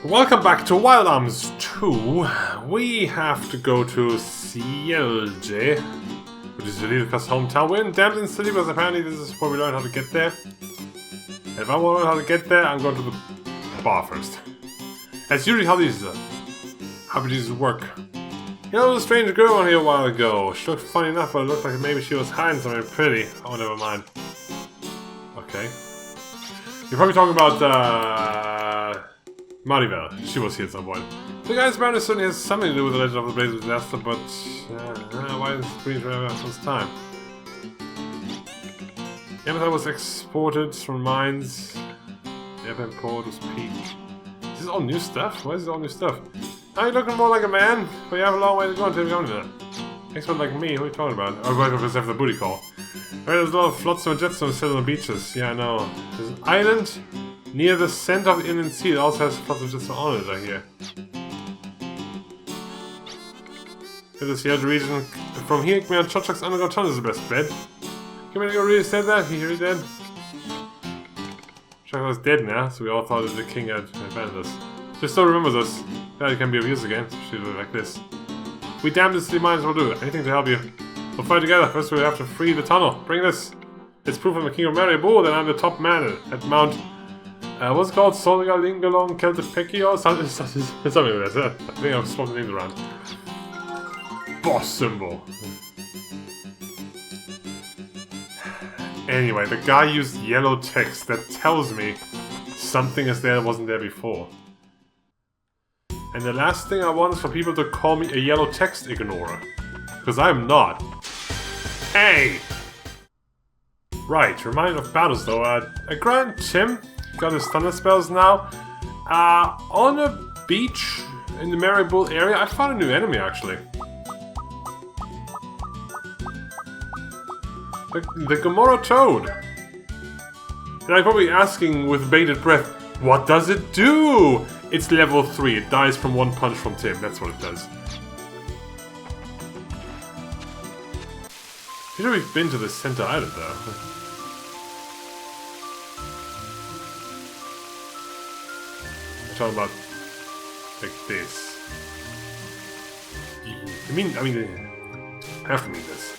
Welcome back to Wild Arms 2. We have to go to Cielje, which is Julika's hometown. We're in Damson City because apparently this is where we learn how to get there. And if I want to learn how to get there, I'm going to the bar first. That's usually how these work. You know, there was a strange girl on here a while ago. She looked funny enough, but it looked like maybe she was hiding something pretty. Oh, never mind. Okay. You're probably talking about, Maribel. She was here at some point. The guy's banner certainly has something to do with the legend of the Blaze of Disaster, but why is the Queen's running out of time? Amethyst was exported from mines. The Airplane port was peaked. Is this all new stuff? Why is this all new stuff? Now you're looking more like a man, but you have a long way to go until you come to that. Expert like me, who are you talking about? Oh, right, because after the booty call. Right, there's a lot of flotsam and jetsam still on the beaches. Yeah, I know. There's an island near the center of the Inland Sea. It also has flotsam and jetsam on it, I hear. In the Sierra region, from here, Command Chochok's underground tunnel is the best bet. Commander really said that? He really did? Chochok was dead now, so we all thought that the king had abandoned us. Just still remembers us. That can be of use again, especially like this. We damned this, might as well do it. Anything to help you. We'll fight together. First we have to free the tunnel. Bring this. It's proof I'm the king of Maribor, that I'm the top man at Mount... what's it called? Solgalingalong Keltepekio? Something like that. I think I've swapped the names around. Boss symbol. Anyway, the guy used yellow text that tells me something is there that wasn't there before. And the last thing I want is for people to call me a yellow text ignorer. Because I'm not. Hey! Right, reminder of battles though. Grand Tim got his thunder spells now. On a beach in the Maribor area, I found a new enemy actually. The Gamora Toad. And I'm probably asking with bated breath, what does it do? It's level 3, it dies from one punch from Tim, that's what it does. You know we've been to the center island though. I'm talking about like this. I mean, I have to mean this.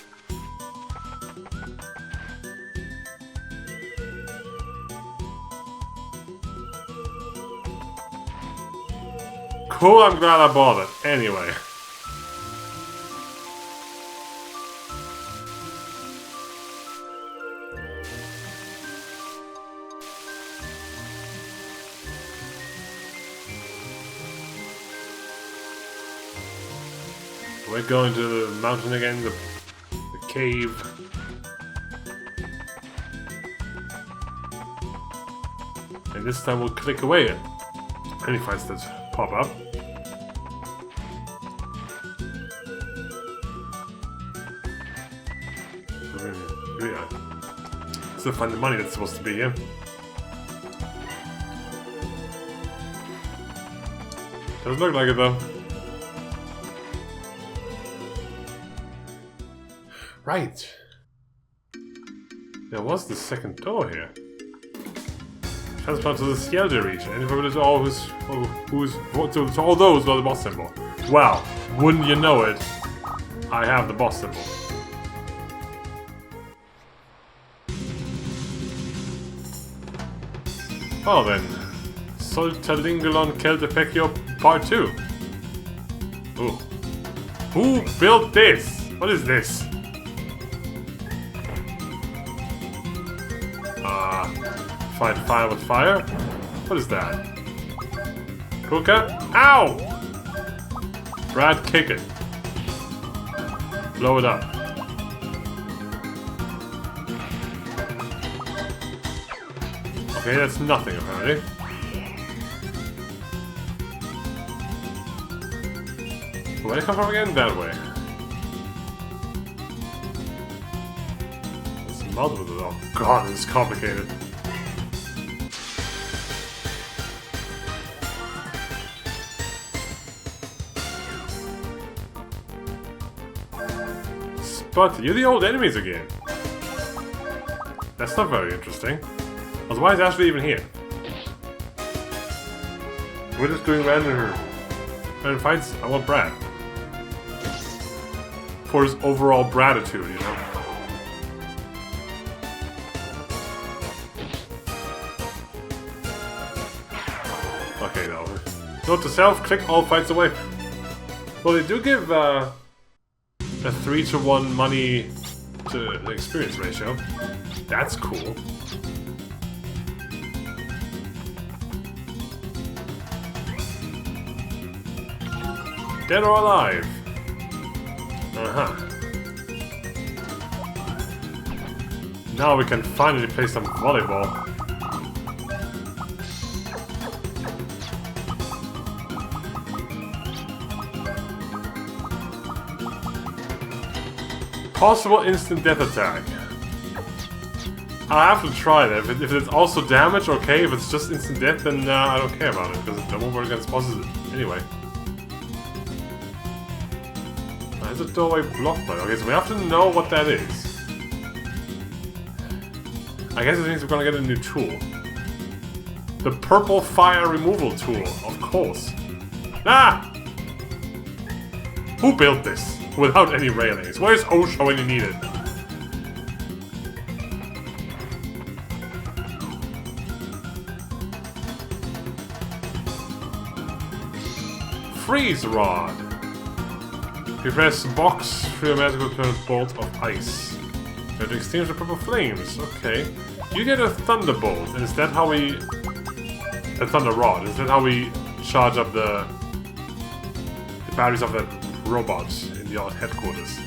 Cool, I'm glad I bought it. Anyway. We're going to the mountain again, the cave. And this time we'll click away at any fights that pop up. Still find the money that's supposed to be here. Doesn't look like it though. Right. There was the second door here. Transplant to the Cielje region. And for all to all those are the boss symbol. Well, wouldn't you know it? I have the boss symbol. Oh then, Soltalingalon Keltepekio Part 2. Ooh. Who built this? What is this? Fight fire with fire? What is that? Kuka? Ow! Brad, kick it. Blow it up. Okay, that's nothing apparently. Where did I come from again? That way. There's multiple of them. Oh god, this is complicated. But you're the old enemies again. That's not very interesting. Why is Ashley even here? we're just doing random fights, I want Brad. For his overall gratitude, you know? Okay, no. Note to self, click all fights away. Well, they do give a 3-to-1 money to the experience ratio. That's cool. Dead or alive? Uh-huh. Now we can finally play some volleyball. Possible instant death attack. I'll have to try that. If it's also damage, okay. If it's just instant death, then I don't care about it, because it won't work against bosses anyway. There's a doorway blocked by it. Okay, so we have to know what that is. I guess it means we're gonna get a new tool. The purple fire removal tool, of course. Ah! Who built this? Without any railings. Where's Osho when you need it? Freeze rod. You press box for your magical turn bolt of ice. You have to extinguish the purple flames. Okay. You get a thunderbolt, and is that how we... a thunder rod. Is that how we charge up the batteries of that robot in the old headquarters?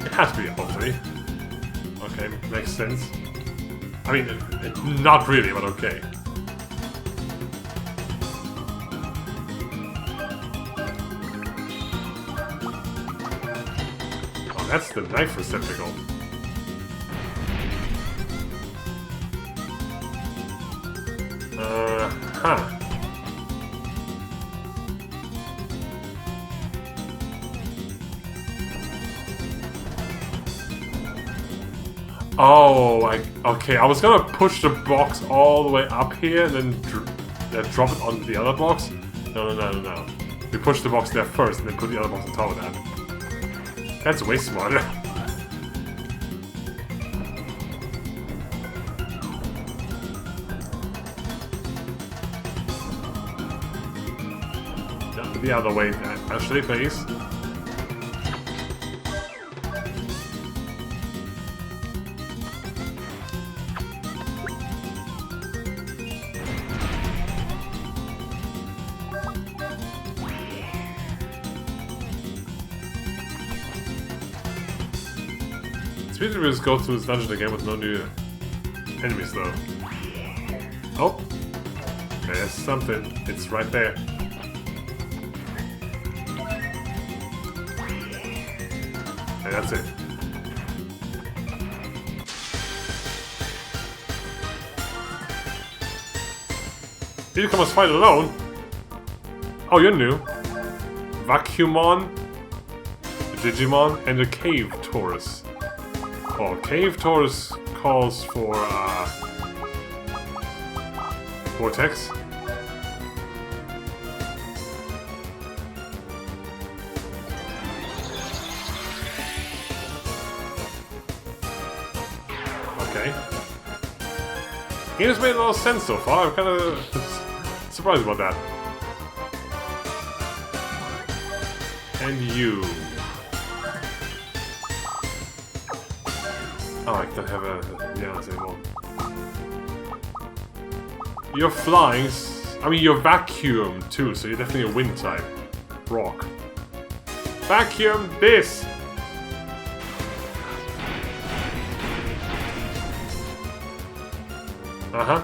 It has to be a hopefully. Okay, makes sense. I mean, not really, but okay. Oh, that's the knife receptacle. Huh. Oh, okay. I was gonna push the box all the way up here and then drop it onto the other box. No. We push the box there first and then put the other box on top of that. That's way smarter. The other way, actually, please. Speed we just go through this dungeon again with no new enemies, though. Oh, there's something. It's right there. And that's it. Did you come us fight alone? Oh, you're new. Vacuumon, Digimon, and a Cave Taurus. Oh, Cave Taurus calls for Vortex. Okay. Game has made a lot of sense so far. I'm kind of surprised about that. And you. Oh, I don't have a... yeah, anymore. You're flying... I mean, you're vacuum too, so you're definitely a wind type. Rock. Vacuum this! Uh-huh.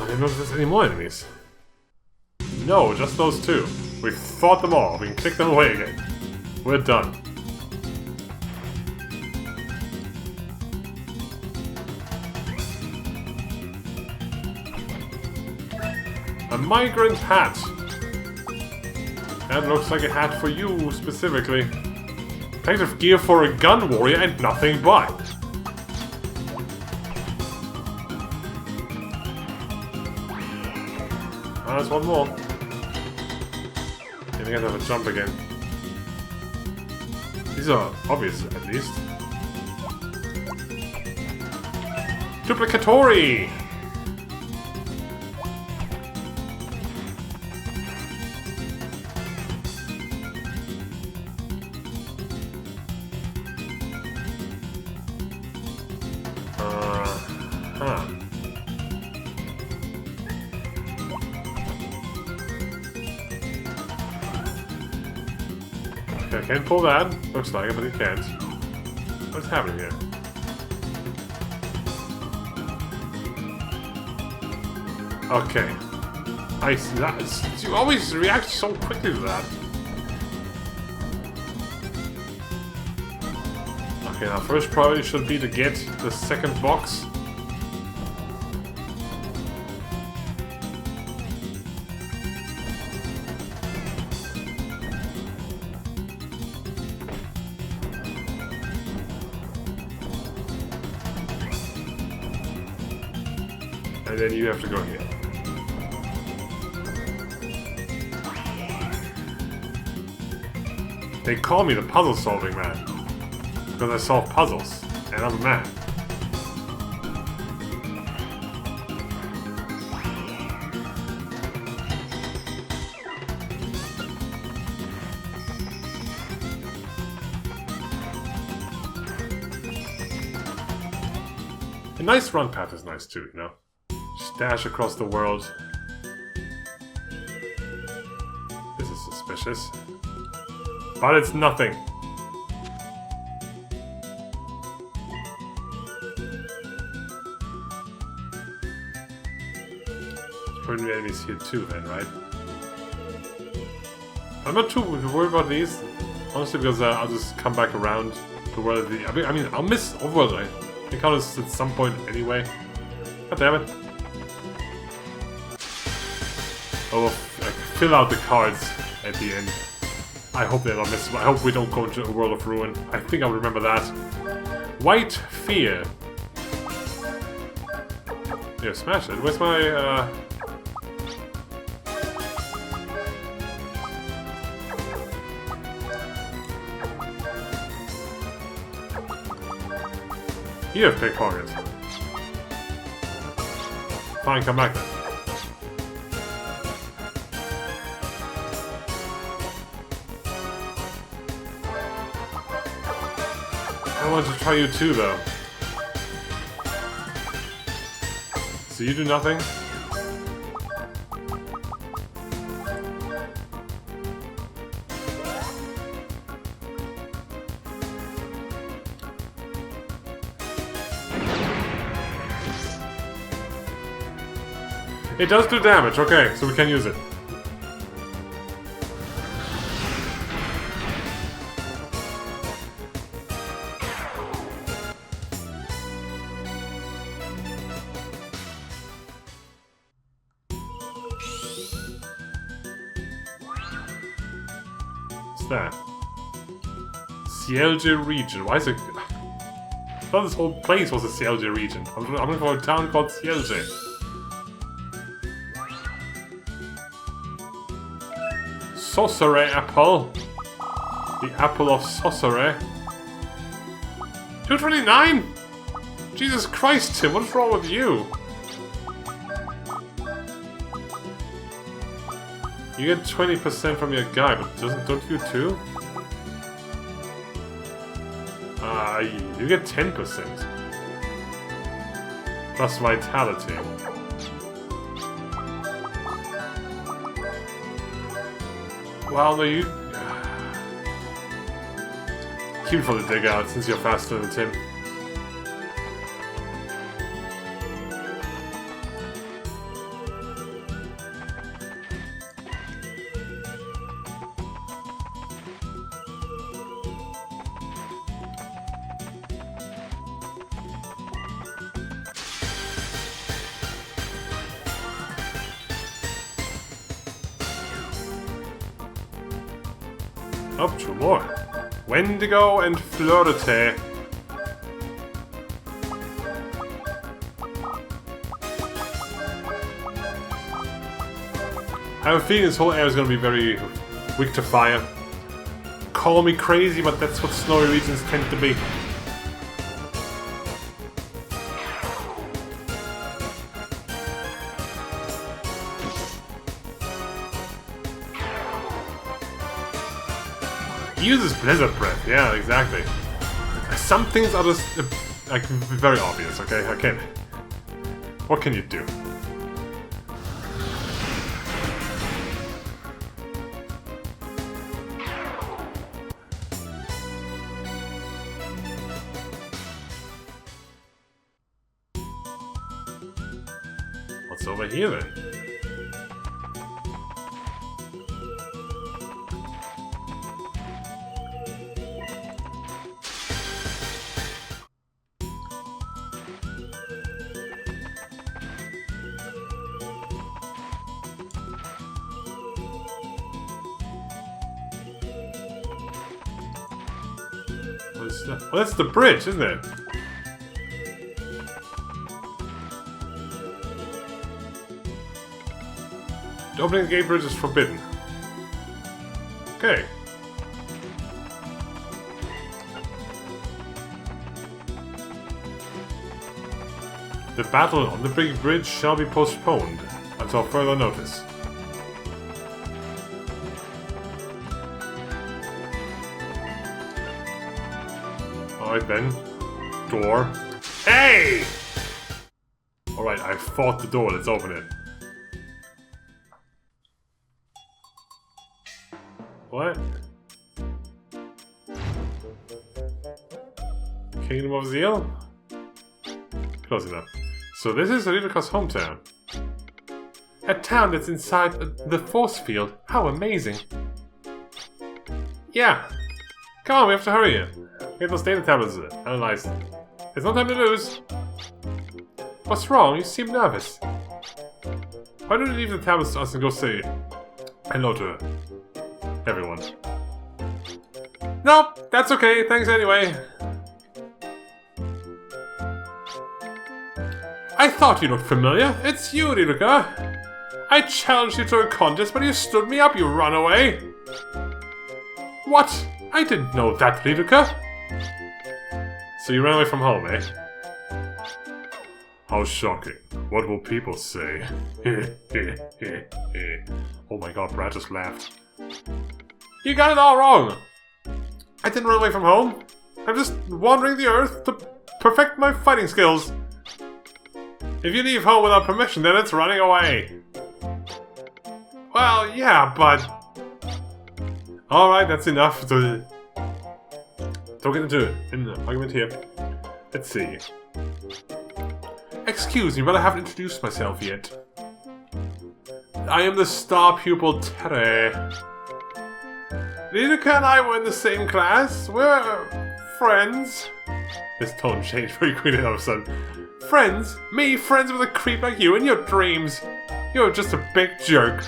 I didn't know if there's any more enemies. No, just those two. We've fought them all. We can kick them away again. We're done. A migrant hat. That looks like a hat for you, specifically. Protective gear for a gun warrior and nothing but. Ah, there's one more. I think I have a jump again. These are obvious, at least. Duplicatory! Okay, I can't pull that. Looks like it, but he can't. What's happening here? Okay. I see that. You always react so quickly to that. Okay, now first priority should be to get the second box. And then you have to go here. They call me the puzzle-solving man. Because I solve puzzles. And I'm a man. A nice run path is nice too, you know? Just dash across the world. This is suspicious. But it's nothing. There's probably enemies here too then, right? I'm not too worried about these. Honestly, because I'll just come back around the world. I mean, I'll miss Overworld encounters at some point anyway. God damn it. Oh, like, fill out the cards at the end. I hope they're not missable. I hope we don't go into a world of ruin. I think I'll remember that. White Fear. Yeah, smash it. Where's my, You have pickpockets. Fine, come back then. I want to try you too, though. So you do nothing? It does do damage, okay, so we can use it. What's that? Cielge region. Why is it... I thought this whole place was a Cielge region. I'm looking for a town called Cielge. Sorcerer apple. The apple of sorcerer. 229? Jesus Christ, Tim, what's wrong with you? You get 20% from your guy, but don't you too? You get 10%. Plus vitality. Well, no, you... Keep it for the dig out, since you're faster than Tim. Oh, two more. Wendigo and Flirte. I have a feeling this whole area is going to be very weak to fire. Call me crazy, but that's what snowy regions tend to be. He uses Blizzard Breath, yeah, exactly. Some things are just like very obvious, okay? Okay. What can you do? What's over here then? Well, that's the bridge, isn't it? The opening the gate bridge is forbidden. Okay. The battle on the big bridge shall be postponed until further notice. Alright then. Door. Hey! Alright, I fought the door, let's open it. What? Kingdom of Zeal? Close enough. So this is Ririka's hometown. A town that's inside the force field. How amazing. Yeah. Come on, we have to hurry here. Get those data tablets analyzed. There's no time to lose. What's wrong? You seem nervous. Why don't you leave the tablets to us and go say hello to everyone? Nope, that's okay. Thanks anyway. I thought you looked familiar. It's you, Ririka. I challenged you to a contest, but you stood me up, you runaway. What? I didn't know that, Ririka. So you ran away from home, eh? How shocking. What will people say? Oh my god, Brad just laughed. You got it all wrong! I didn't run away from home. I'm just wandering the earth to perfect my fighting skills. If you leave home without permission, then it's running away. Well, yeah, but... Alright, that's enough to... Don't get into an argument here. Let's see. Excuse me, but I haven't introduced myself yet. I am the star pupil Tere. Ririka and I were in the same class. We're friends. His tone changed very quickly all of a sudden. Friends? Me, friends with a creep like you in your dreams. You're just a big jerk.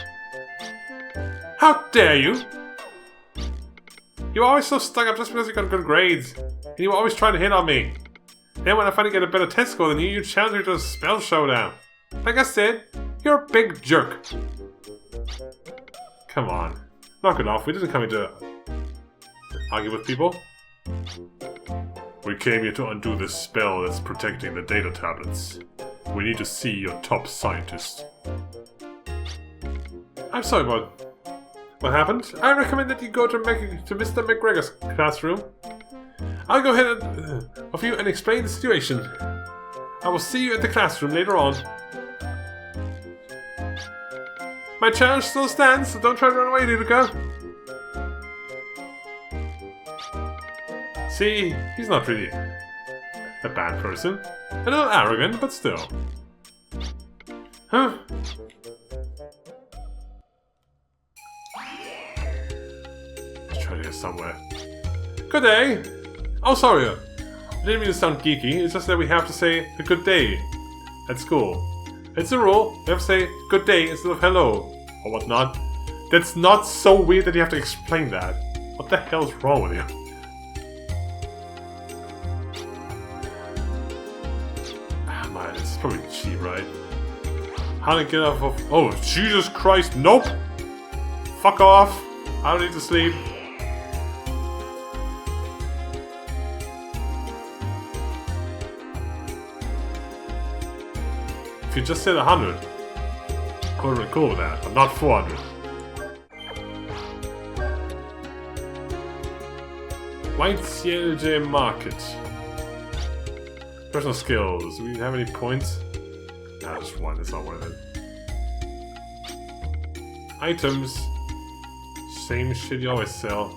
How dare you? You were always so stuck up just because you got good grades. And you were always trying to hit on me. Then when I finally get a better test score than you challenge me to a spell showdown. Like I said, you're a big jerk. Come on. Knock it off. We didn't come here to argue with people. We came here to undo the spell that's protecting the data tablets. We need to see your top scientist. I'm sorry about what happened. I recommend that you go to Mr. McGregor's classroom. I'll go ahead of you and explain the situation. I will see you at the classroom later on. My challenge still stands, so don't try to run away, Ririka. See, he's not really a bad person. A little arrogant, but still. Huh? Let's try to get somewhere. Good day. Oh, sorry. I didn't mean to sound geeky. It's just that we have to say a good day at school. It's a rule. We have to say good day instead of hello or whatnot. That's not so weird that you have to explain that. What the hell's wrong with you? Ah, man, this is probably cheap, right? How to get off of... Oh, Jesus Christ, nope! Fuck off! I don't need to sleep. If you just said 100, I would have been cool with that, but not 400. White CLJ Market. Personal skills. Do we have any points? Nah, just one. It's not worth it. Items. Same shit you always sell.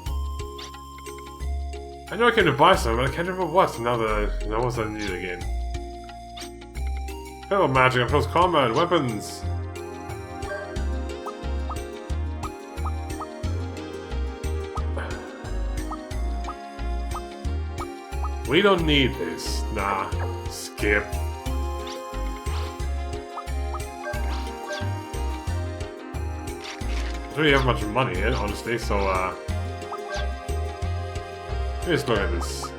I know I came to buy some, but I can't remember what. Now that I know what I need again. Hello, magic and close combat. Weapons. We don't need this. Nah. Skip. I don't really have much money yet, honestly, so let's look at this.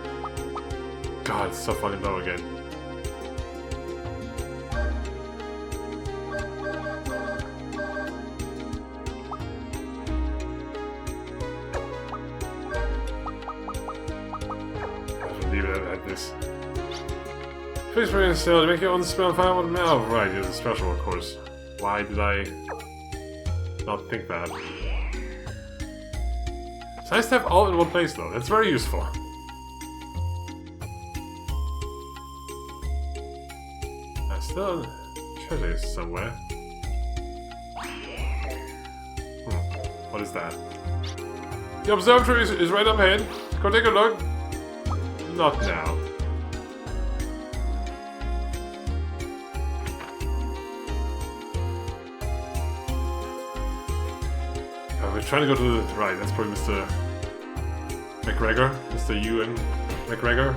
God, it's so fucking low again. Please bring a spell to make your own spell and find out what now. Right, it's a special, of course. Why did I not think that? It's nice to have all in one place, though. That's very useful. I still treasure is somewhere. What is that? The observatory is right up ahead. Go take a look. Not now. We're trying to go to the right. That's probably Mr. McGregor. Mr. Ewan McGregor.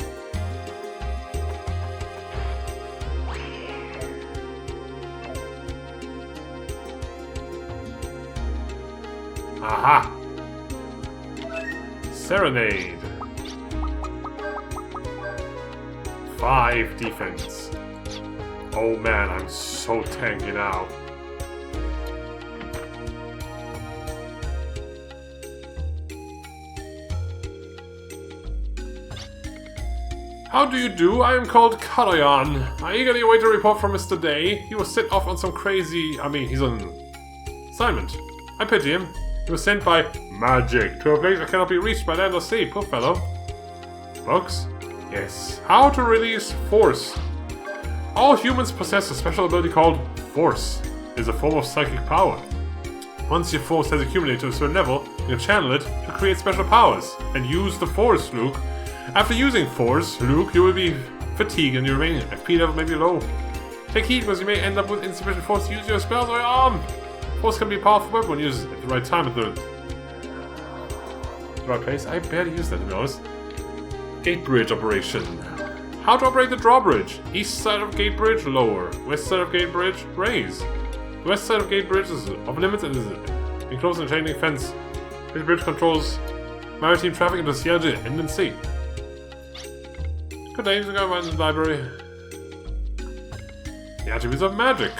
Aha! Serenade. 5 defense. Oh man, I'm so tanky now. How do you do? I am called Karayan. I eagerly await a report from Mr. Day. He was set off on some crazy... he's on assignment. I pity him. He was sent by magic to a place that cannot be reached by land or sea. Poor fellow. Books? Yes. How to release force. All humans possess a special ability called force. It is a form of psychic power. Once your force has accumulated to a certain level, you can channel it to create special powers. And use the force, Luke. After using force, Luke, you will be fatigued and your remaining FP level may be low. Take heed because you may end up with insufficient force to use your spells or your arm. Force can be a powerful weapon when used at the right time at the right place. I barely use that, to be honest. Gate bridge operation. How to operate the drawbridge. East side of gate bridge, lower. West side of gate bridge, raise. The west side of gate bridge is off limits and is enclosed in a chain link fence. This bridge controls maritime traffic into Seattle and the sea. Good day, you go around the library. The attributes of magic.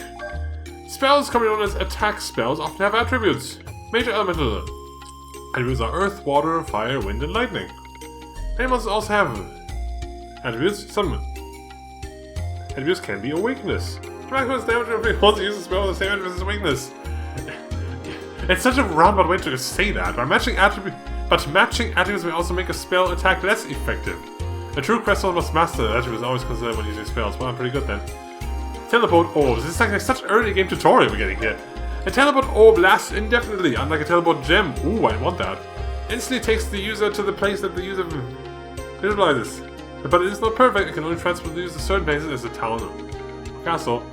Spells, commonly known as attack spells, often have attributes. Major elemental attributes are earth, water, fire, wind, and lightning. Many monsters also have attributes. Some attributes can be a weakness. Dracula's damage if he wants to use a spell with the same attributes as a weakness. It's such a roundabout way to say that, but matching attributes may also make a spell attack less effective. A true crystal must master the attributes always considered when using spells. Well, I'm pretty good then. Teleport orbs. This is like such early game tutorial we're getting here. A teleport orb lasts indefinitely, unlike a teleport gem. Ooh, I want that. Instantly takes the user to the place that the user visualizes. But it is not perfect. It can only transport the user to certain places as a town or castle.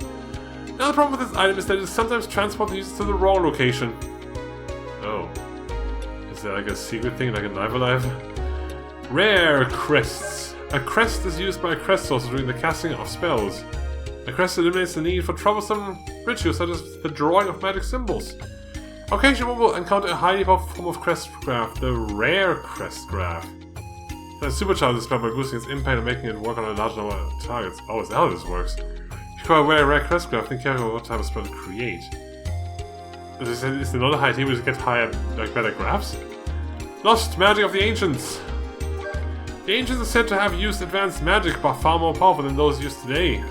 Another problem with this item is that it sometimes transports the user to the wrong location. Oh. Is there like a secret thing, like a Live Alive? Rare crests. A crest is used by a crest sorcerer during the casting of spells. A crest eliminates the need for troublesome rituals such as the drawing of magic symbols. Occasionally one will encounter a highly powerful form of crest graph, the rare crest graph. Then supercharge this spell by boosting its impact and making it work on a large number of targets. Oh, is that how this works? If you acquire a rare crest graph, think carefully what type of spell to create. As I said, is another high table to get higher, like better graphs? Lost magic of the ancients. The ancients are said to have used advanced magic, but far more powerful than those used today.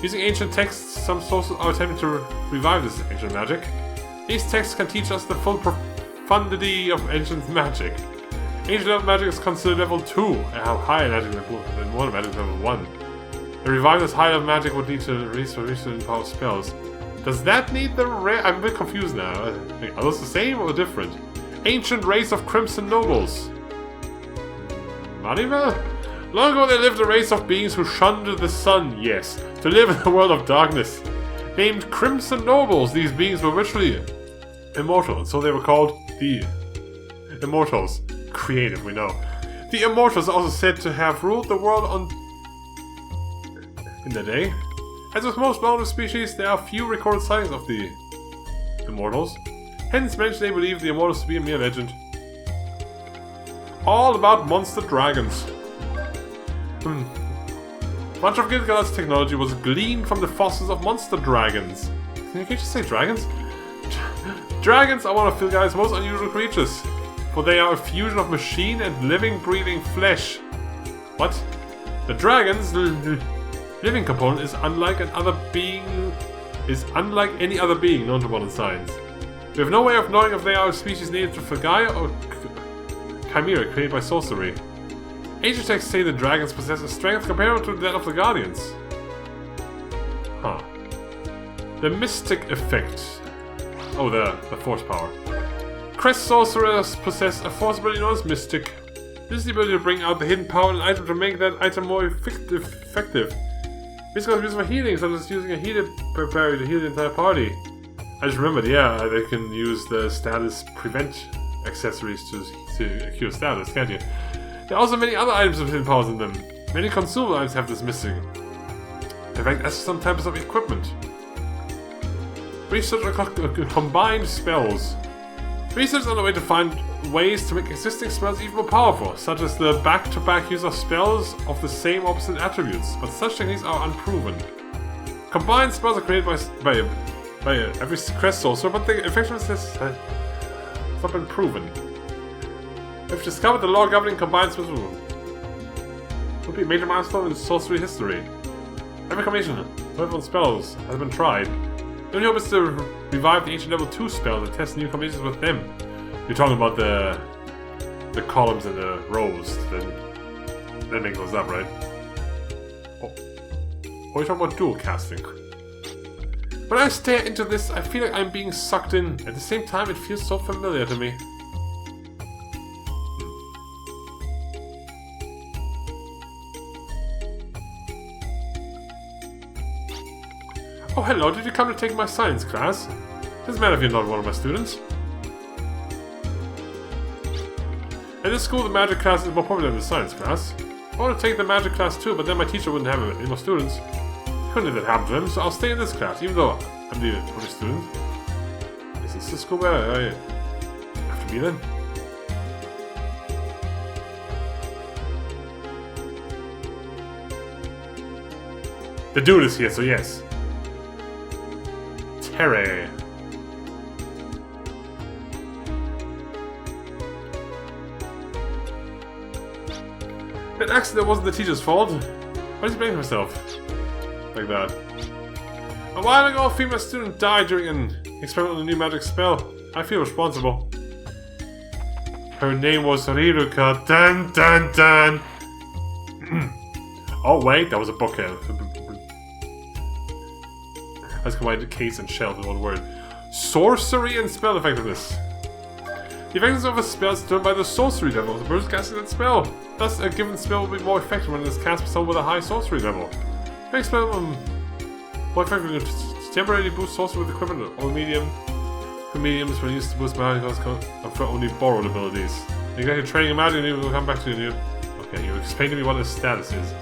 Using ancient texts, some sources are attempting to revive this ancient magic. These texts can teach us the full profundity of ancient magic. Ancient level magic is considered level 2, and how higher magic than modern magic is level 1. To revive this high level magic would need to release the power of spells. Does that need the rare? I'm a bit confused now. Are those the same or different? Ancient race of crimson nobles. Maribel? Long ago there lived a race of beings who shunned the sun, yes, to live in the world of darkness. Named Crimson Nobles, these beings were virtually immortal, and so they were called the Immortals. Creative, we know. The Immortals are also said to have ruled the world in the day. As with most boundless species, there are few recorded sightings of the Immortals. Hence, many they believe the Immortals to be a mere legend. All about monster dragons. Much of Gilgalad's technology was gleaned from the fossils of monster dragons. Can you just say dragons? Dragons are one of Gilgalad's most unusual creatures, for they are a fusion of machine and living, breathing flesh. What? The dragon's living component is unlike any other being known to modern science. We have no way of knowing if they are a species native to Filgaia or chimera created by sorcery. Ancient texts say the dragons possess a strength comparable to that of the Guardians. Huh. The Mystic Effect. Oh, the force power. Crest sorcerers possess a force ability known as Mystic. This is the ability to bring out the hidden power in an item to make that item more effective. This is used for healing, such as using a healer berry to heal the entire party. I just remembered, yeah, they can use the status prevent accessories to cure status, can't you? There are also many other items with hidden powers in them. Many consumable items have this missing. In fact, as some types of equipment. Research on combined spells. Research is on the way to find ways to make existing spells even more powerful, such as the back-to-back use of spells of the same opposite attributes, but such techniques are unproven. Combined spells are created by every crest sorcerer, but the effectiveness has not been proven. We've discovered the law governing combined spells would be a major milestone in sorcery history. Every combination of spells has been tried. The only hope is to revive the ancient level 2 spells and test new combinations with them. You're talking about the columns and the rows that make those up, right? Oh, you're talking about dual casting. When I stare into this, I feel like I'm being sucked in. At the same time, it feels so familiar to me. Oh, hello, did you come to take my science class? Doesn't matter if you're not one of my students. At this school, the magic class is more popular than the science class. I want to take the magic class too, but then my teacher wouldn't have any more students. Couldn't let that happen to him, so I'll stay in this class, even though I'm the only student. Is this the school where I have to be then? The dude is here, so yes. Terry. That accident wasn't the teacher's fault. Why does he blame himself? Like that. A while ago, a female student died during an experiment on a new magic spell. I feel responsible. Her name was Riruka. Dun dun dun! Oh wait, that was a book. Let's combine case and shell in one word. Sorcery and spell effectiveness. The effectiveness of a spell is determined by the sorcery level of the person casting that spell. Thus, a given spell will be more effective when it is cast by someone with a high sorcery level. Make spell more effective to temporarily boost sorcery with equipment or medium. For mediums, when used to boost magic for only borrowed abilities. You got your training in magic, and we'll come back to you. Okay, you explain to me what his status is.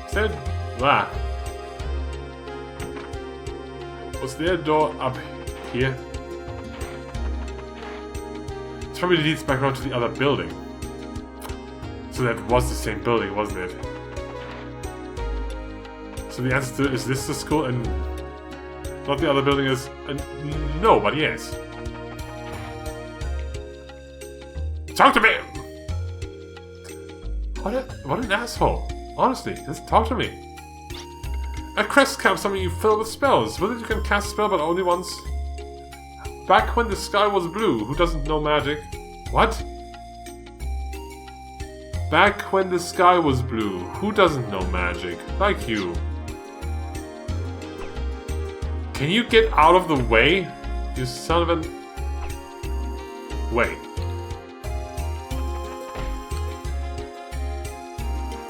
Said, blah. Was there a door up here? This probably leads back around to the other building. So that was the same building, wasn't it? So the answer to is this the school and not the other building is no, but yes. Talk to me! What an asshole. Honestly, just talk to me. A crest camp, something you fill with spells. Whether you can cast a spell but only once. Back when the sky was blue. Who doesn't know magic? What? Back when the sky was blue. Who doesn't know magic? Like you. Can you get out of the way? You son of a... Wait.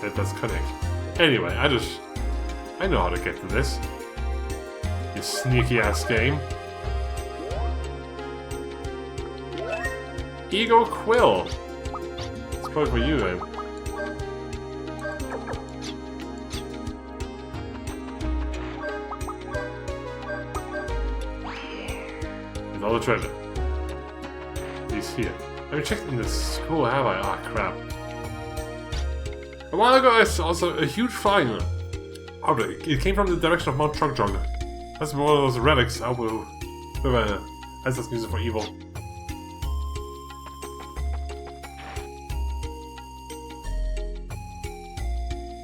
That does connect. Anyway, I know how to get to this. You sneaky ass game. Ego Quill. It's probably for you then. With all the treasure. He's here. I haven't checked in the school, have I? Ah, crap. A while ago I saw also a huge flying object. It came from the direction of Mount Trungjong. That's one of those relics I will... As that's music for evil.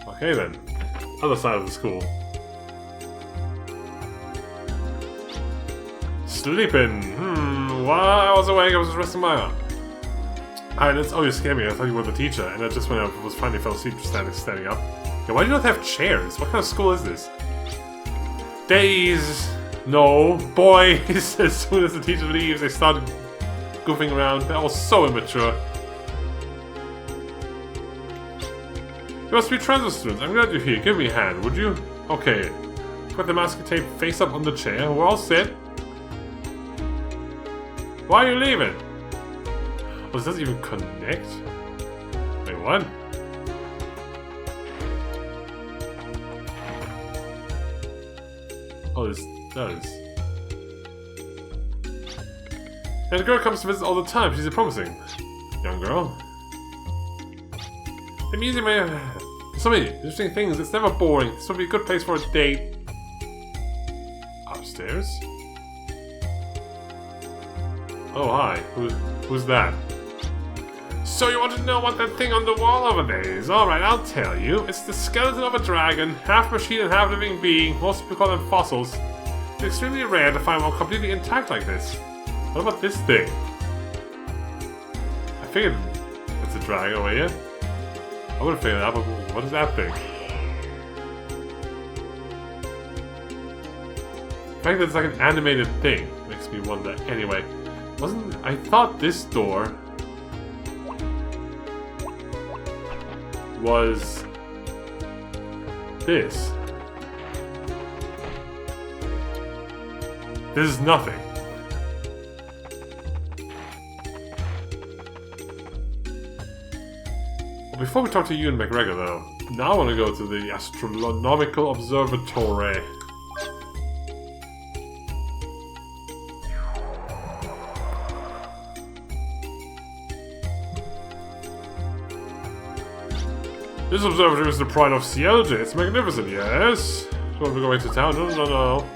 Okay then. Other side of the school. Sleeping. While I was awake, I was resting my arm. Alright, oh, you scared me. I thought you were the teacher, and I just when I was finally fell asleep standing up. Yeah, why do you not have chairs? What kind of school is this? Days. No. Boys. As soon as the teacher leaves, they start goofing around. They're all so immature. You must be transfer students. I'm glad you're here. Give me a hand, would you? Okay. Put the masking tape face up on the chair. We're all set. Why are you leaving? Oh, this doesn't even connect? Wait, what? Oh, this does. And the girl comes to visit all the time. She's a promising young girl. The museum may have so many interesting things. It's never boring. This would be a good place for a date. Upstairs? Oh, hi. Who's that? So you want to know what that thing on the wall over there is? Alright, I'll tell you. It's the skeleton of a dragon, half machine and half living being. Most people call them fossils. It's extremely rare to find one completely intact like this. What about this thing? I figured it's a dragon over here. I would have figured it out, but what is that thing? The fact that it's like an animated thing makes me wonder. Anyway, I thought this door was this. This is nothing. Well, before we talk to you and McGregor though, now I want to go to the Astronomical Observatory. This observatory is the pride of CLJ. It's magnificent, yes? Do you want to go into town? No.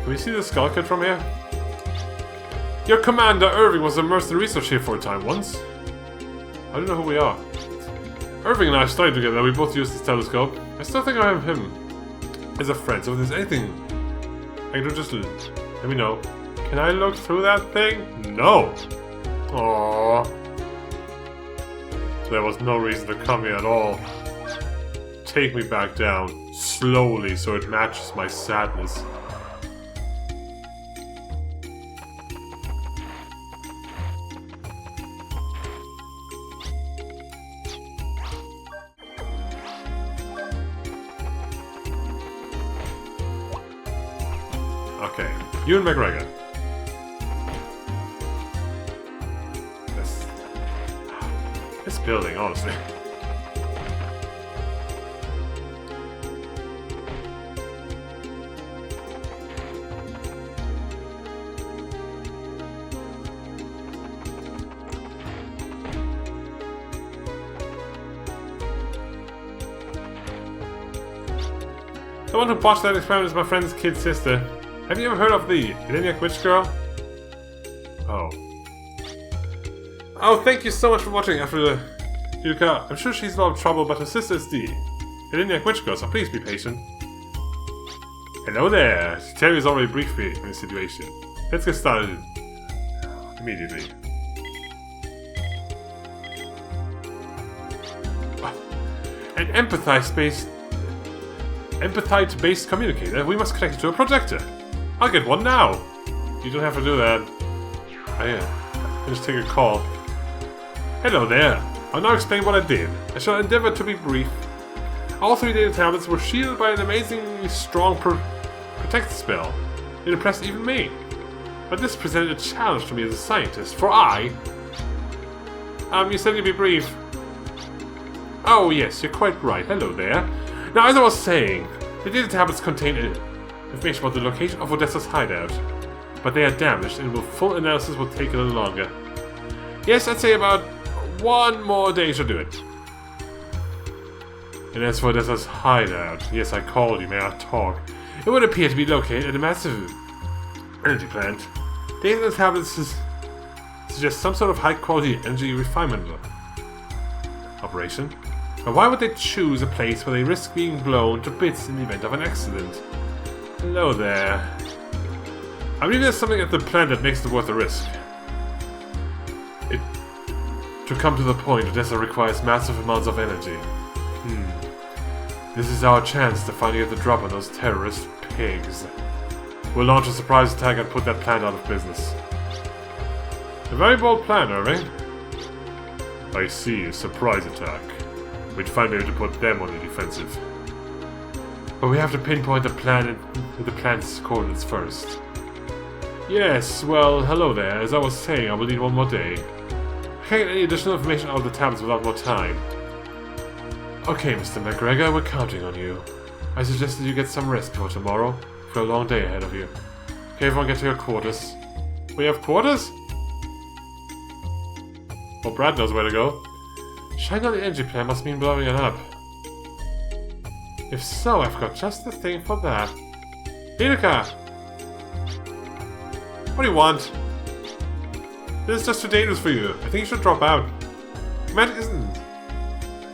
Can we see the skull kid from here? Your commander, Irving, was immersed in research here for a time once. I don't know who we are. Irving and I studied together. We both used this telescope. I still think I have him as a friend, so if there's anything I can do, just let me know. Can I look through that thing? No! Aww. There was no reason to come here at all. Take me back down, slowly, so it matches my sadness. Okay, Ewan McGregor. This building, honestly. The one who botched that experiment is my friend's kid sister. Have you ever heard of the Gaiden witch girl? Oh. Oh, thank you so much for watching after the Yuka. I'm sure she's in a lot of trouble, but her sister is the Gaiden witch girl, so please be patient. Hello there. Terry has already briefed me on the situation. Let's get started immediately. An empathite-based communicator. We must connect it to a projector. I'll get one now. You don't have to do that. I'll just take a call. Hello there. I'll now explain what I did. I shall endeavor to be brief. All 3 data tablets were shielded by an amazingly strong protect spell. It impressed even me. But this presented a challenge to me as a scientist, for you said you'd be brief. Oh yes, you're quite right. Hello there. Now, as I was saying, the data tablets contain information about the location of Odessa's hideout. But they are damaged, and full analysis will take a little longer. Yes, I'd say about 1 more day should do it. And as for Odessa's hideout, yes, I called you, may I talk? It would appear to be located at a massive energy plant. Data tablets suggest some sort of high-quality energy refinement operation. But why would they choose a place where they risk being blown to bits in the event of an accident? Hello there. I believe there's something at the plant that makes it worth the risk. To come to the point, Odessa requires massive amounts of energy. This is our chance to finally get the drop on those terrorist pigs. We'll launch a surprise attack and put that plant out of business. A very bold plan, Irving. I see, a surprise attack. We'd find a way to put them on the defensive. But we have to pinpoint the planet with the plant's coordinates first. Yes, well, hello there. As I was saying, I will need 1 more day. I can't get any additional information out of the tablets without more time. Okay, Mr. McGregor, we're counting on you. I suggested you get some rest for tomorrow. You've got a long day ahead of you. Okay, everyone get to your quarters. We have quarters? Well, Brad knows where to go. Shining on the energy plant must mean blowing it up. If so, I've got just the thing for that. Hideka! What do you want? This is just too dangerous for you. I think you should drop out. Magic isn't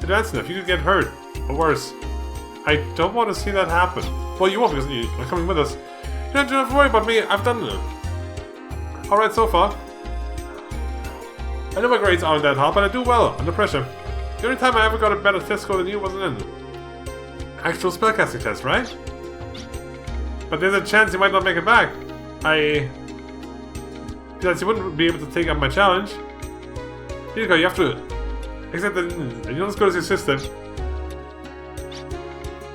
advanced enough. You could get hurt. Or worse. I don't want to see that happen. Well, you won't because you're coming with us. You don't have to worry about me. I've done it. Alright so far. I know my grades aren't that hot, but I do well under pressure. The only time I ever got a better test score than you wasn't in actual spellcasting test, right? But there's a chance you might not make it back. Because you wouldn't be able to take up my challenge. Here you go, you have to accept that you're not as good as your sister.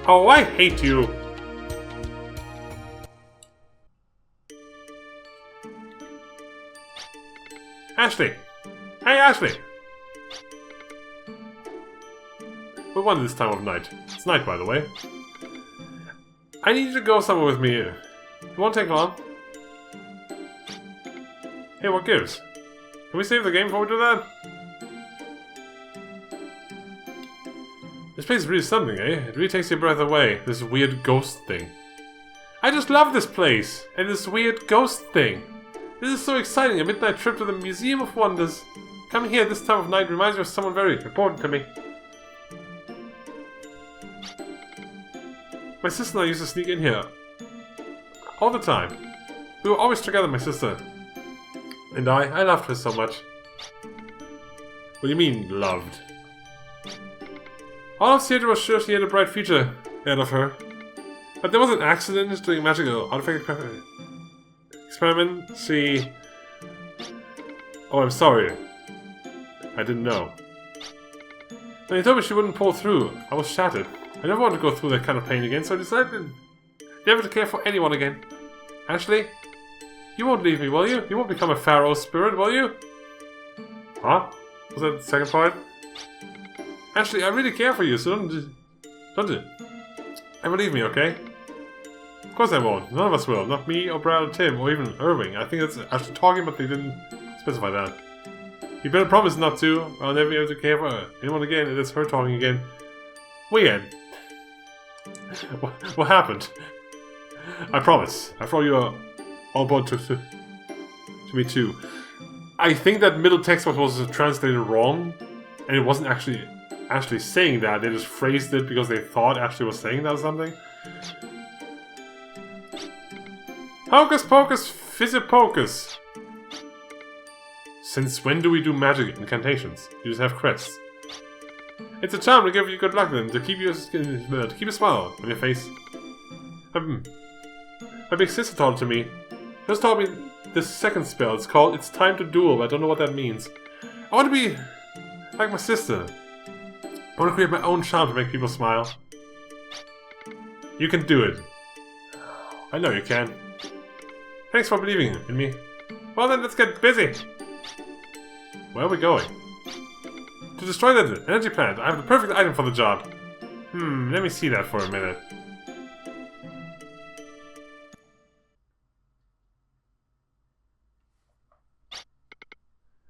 Oh, I hate you! Ashley! Hey, Ashley! We won this time of night. It's night, by the way. I need you to go somewhere with me. It won't take long. Hey, what gives? Can we save the game before we do that? This place is really something, eh? It really takes your breath away. This weird ghost thing. I just love this place! And this weird ghost thing. This is so exciting, a midnight trip to the Museum of Wonders. Coming here this time of night reminds me of someone very important to me. My sister and I used to sneak in here. All the time. We were always together, my sister. And I loved her so much. What do you mean, loved? All of Cedra was sure she had a bright future ahead of her. But there was an accident doing a magical artifact experiment. Oh, I'm sorry. I didn't know. When they told me she wouldn't pull through, I was shattered. I never wanted to go through that kind of pain again, so I decided never to care for anyone again. Ashley? You won't leave me, will you? You won't become a pharaoh spirit, will you? Huh? Was that the second part? Ashley, I really care for you, so don't believe me, okay? Of course I won't. None of us will. Not me, or Brad, or Tim, or even Irving. I think that's actually talking, but they didn't specify that. You better promise not to. I'll never be able to care for anyone again. It is her talking again. Weird. What happened? I promise. After all, you're all about to me too. I think that middle text box was translated wrong, and it wasn't actually saying that. They just phrased it because they thought Ashley was saying that or something. Hocus pocus, fizzipocus. Since when do we do magic incantations? You just have crests. It's a charm to give you good luck then, to keep a smile on your face. My big sister taught it to me. She just taught me this second spell. It's called It's Time to Duel, but I don't know what that means. I want to be like my sister. I want to create my own charm to make people smile. You can do it. I know you can. Thanks for believing in me. Well then, let's get busy. Where are we going? To destroy that energy plant. I have the perfect item for the job. Let me see that for a minute.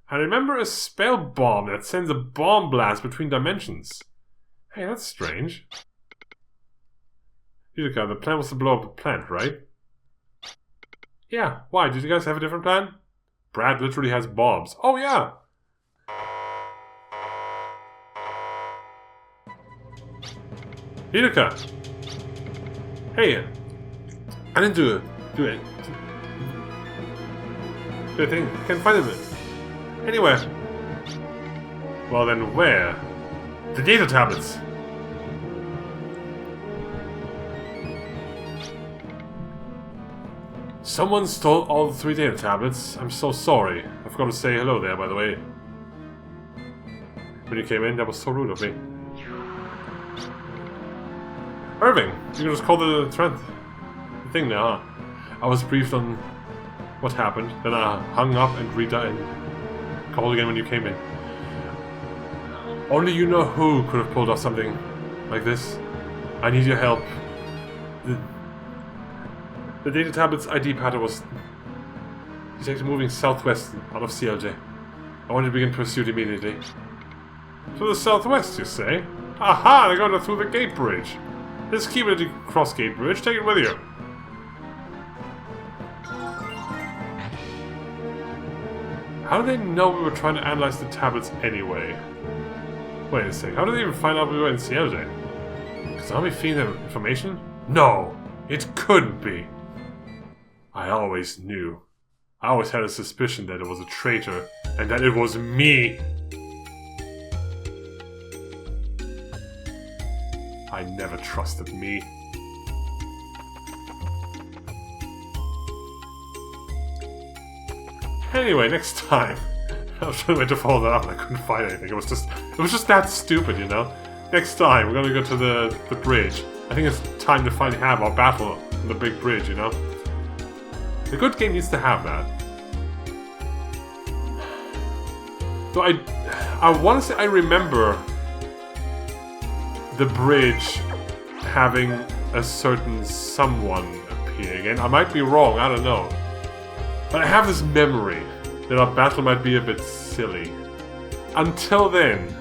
I remember a spell bomb that sends a bomb blast between dimensions. Hey, that's strange. Yuzuka, the plan was to blow up the plant, right? Yeah, why? Did you guys have a different plan? Brad literally has bombs. Oh yeah! Yuzuka! Hey! I didn't do it. Do a thing. I can't find it. Anywhere. Well then, where? The data tablets! Someone stole all the 3 data tablets. I'm so sorry. I forgot to say hello there, by the way. When you came in, that was so rude of me. Irving! You can just call the thing now, huh? I was briefed on what happened, then I hung up and called again when you came in. Only you know who could have pulled off something like this. I need your help. The data tablet's ID pattern was detected moving southwest out of CLJ. I want you to begin pursuit immediately. To the southwest, you say? Aha! They're going through the gate bridge. Let's keep it at the cross gate bridge. Take it with you. How did they know we were trying to analyze the tablets anyway? Wait a sec. How did they even find out we were in CLJ? Could somebody feed them information? No! It couldn't be! I always knew. I always had a suspicion that it was a traitor, and that it was me! I never trusted me. Anyway, next time. I was trying to follow that up and I couldn't find anything. It was just that stupid, you know? Next time, we're gonna go to the bridge. I think it's time to finally have our battle on the big bridge, you know? A good game needs to have that. So I want to say I remember the bridge having a certain someone appear again. I might be wrong, I don't know. But I have this memory that our battle might be a bit silly. Until then,